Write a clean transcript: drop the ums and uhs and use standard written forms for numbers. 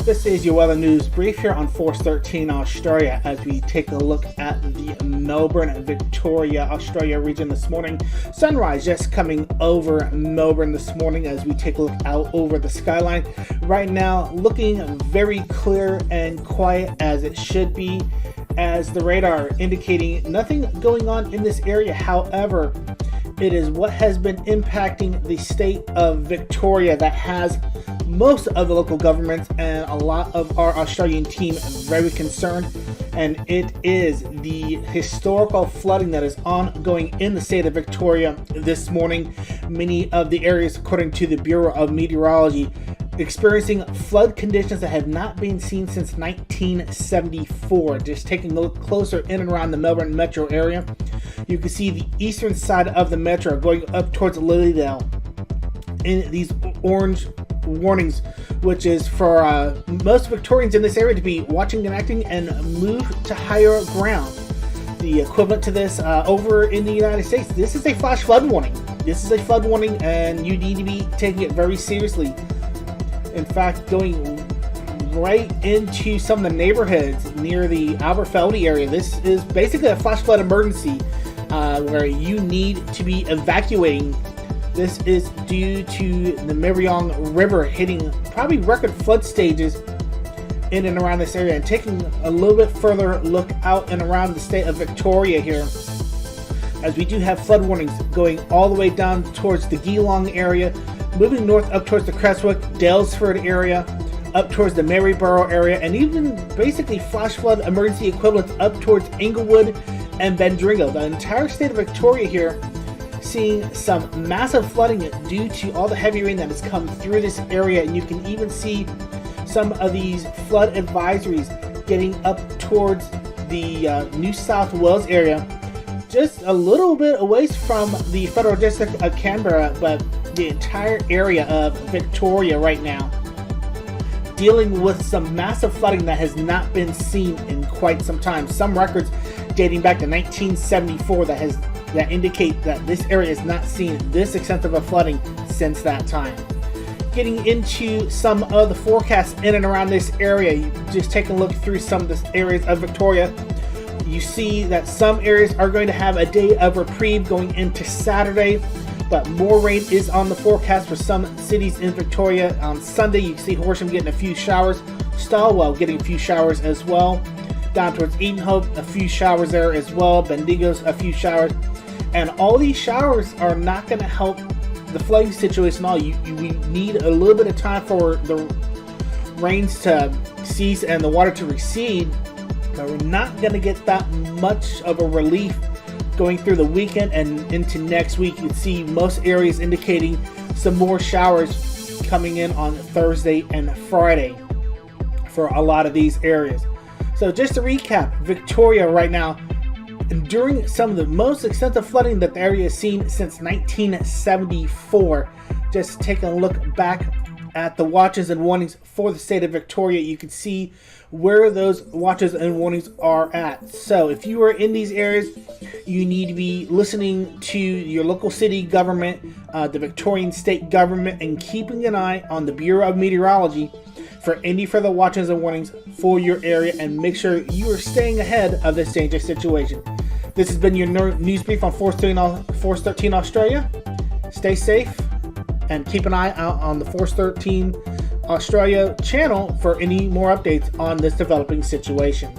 This is your weather news brief here on Force 13 Australia as we take a look at the Melbourne, Victoria, Australia region this morning. Sunrise just coming over Melbourne this morning as we take a look out over the skyline. Right now looking very clear and quiet as it should be, as the radar indicating nothing going on in this area. However, it is what has been impacting the state of Victoria that has most of the local governments and a lot of our Australian team very concerned, and it is the historical flooding that is ongoing in the state of Victoria this morning. Many of the areas, according to the Bureau of Meteorology, experiencing flood conditions that have not been seen since 1974. Just taking a look closer in and around the Melbourne metro area, you can see the eastern side of the metro going up towards Lilydale in these orange warnings, which is for most Victorians in this area to be watching and acting and move to higher ground. The equivalent to this over in the United States, this is a flash flood warning. This is a flood warning and you need to be taking it very seriously. In fact, going right into some of the neighborhoods near the Albert Feldy area, this is basically a flash flood emergency where you need to be evacuating. This is due to the Miriam River hitting probably record flood stages in and around this area. And taking a little bit further look out and around the state of Victoria here, as we do have flood warnings going all the way down towards the Geelong area, moving north up towards the Crestwick, Dalesford area, up towards the Maryborough area, and even basically flash flood emergency equivalents up towards Inglewood and Bendringo. The entire state of Victoria here seeing some massive flooding due to all the heavy rain that has come through this area, and you can even see some of these flood advisories getting up towards the New South Wales area, just a little bit away from the Federal District of Canberra, but the entire area of Victoria right now dealing with some massive flooding that has not been seen in quite some time. Some records dating back to 1974 that indicate that this area has not seen this extensive of flooding since that time. Getting into some of the forecasts in and around this area, you just take a look through some of the areas of Victoria. You see that some areas are going to have a day of reprieve going into Saturday, but more rain is on the forecast for some cities in Victoria. On Sunday, you can see Horsham getting a few showers, Stawell getting a few showers as well. Down towards Edenhope, a few showers there as well. Bendigo's a few showers. And all these showers are not going to help the flooding situation at all. We need a little bit of time for the rains to cease and the water to recede, but we're not going to get that much of a relief going through the weekend and into next week. You can see most areas indicating some more showers coming in on Thursday and Friday for a lot of these areas. So just to recap, Victoria right now enduring some of the most extensive flooding that the area has seen since 1974. Just taking a look back at the watches and warnings for the state of Victoria, you can see where those watches and warnings are at. So if you are in these areas, you need to be listening to your local city government, the Victorian state government, and keeping an eye on the Bureau of Meteorology for any further watches and warnings for your area, and make sure you are staying ahead of this dangerous situation. This has been your news brief on Force 13 Australia. Stay safe and keep an eye out on the Force 13 Australia channel for any more updates on this developing situation.